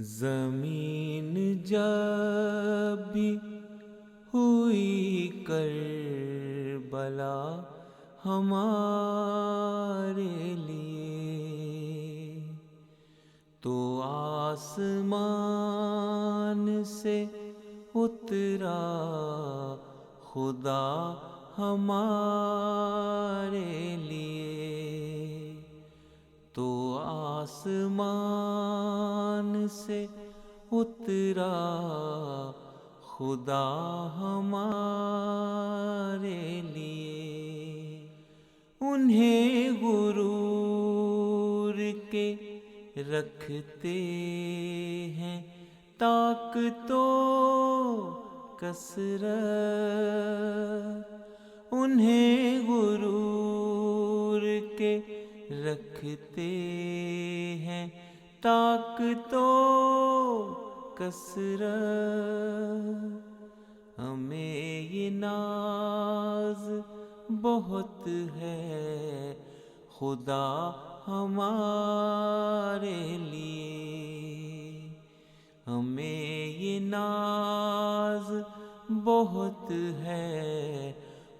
زمین جب بھی ہوئی کربلا ہمارے لیے، تو آسمان سے اترا خدا ہمارے لیے، تو آسمان سے اترا خدا ہمارے لیے۔ انہیں غرور کے رکھتے ہیں طاقت و کثرت، انہیں غرور کے رکھتے ہیں طاقت و کثرت۔ ہمیں یہ ناز بہت ہے خدا ہمارے لیے، ہمیں یہ ناز بہت ہے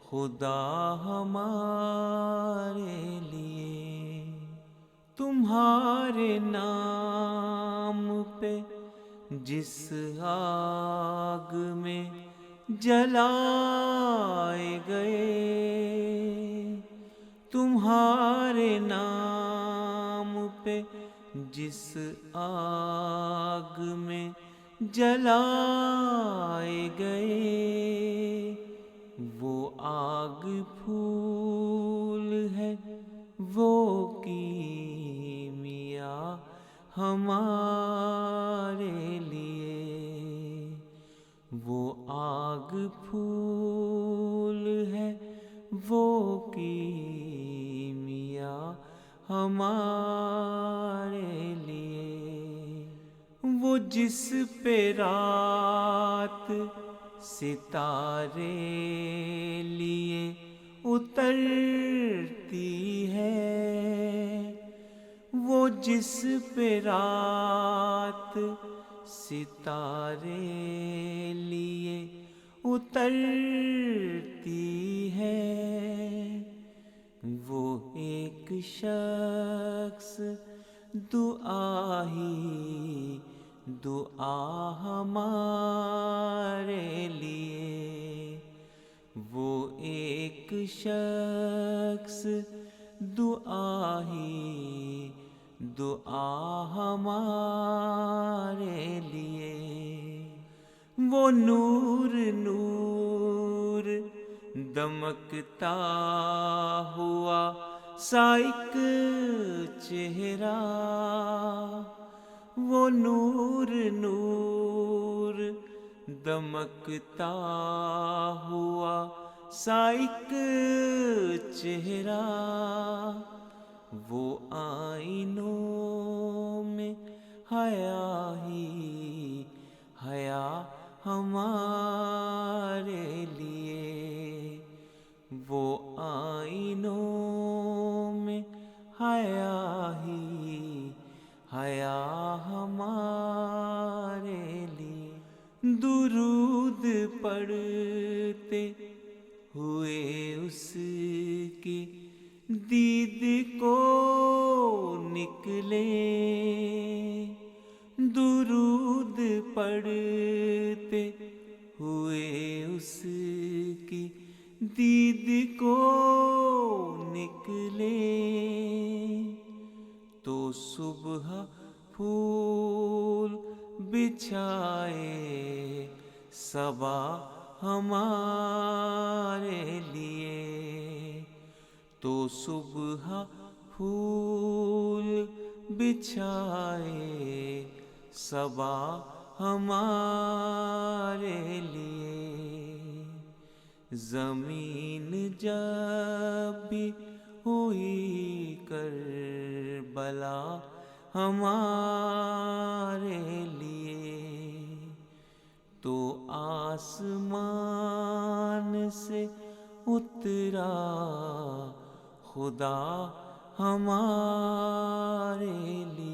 خدا ہمارے لیے۔ تمہارے نام پہ جس آگ میں جلائے گئے، تمہارے نام پہ جس آگ میں جلائے گئے، وہ آگ پھول ہے، وہ کیمیا ہمارے لیے، وہ آگ پھول ہے، وہ کیمیا ہمارے لیے۔ وہ جس پہ رات ستارے لیے اترتی ہے، وہ جس پہ رات ستارے لیے اترتی ہے، وہ ایک شخص دعا ہی دعا ہمارے لیے، وہ ایک شخص دعا ہی دعا ہمارے لیے۔ وہ نور نور دمکتا ہوا سا ایک چہرہ، وہ نور نور دمکتا ہوا سا ایک چہرہ، وہ آئینوں میں حیا ہی حیا ہمارے لیے، وہ آئینوں میں حیا ہی حیا ہمارے لیے۔ درود پڑھتے ہوئے اس کی دید کو نکلے، درود پڑھتے ہوئے اس کی دید کو نکلے، تو صبح پھول بچھائے صبا ہمارے لیے، تو صبح پھول بچھائے صبا ہمارے لیے۔ زمین جب بھی ہوئی کربلا ہمارے لیے، تو آسمان سے اترا خدا ہمارے لیے۔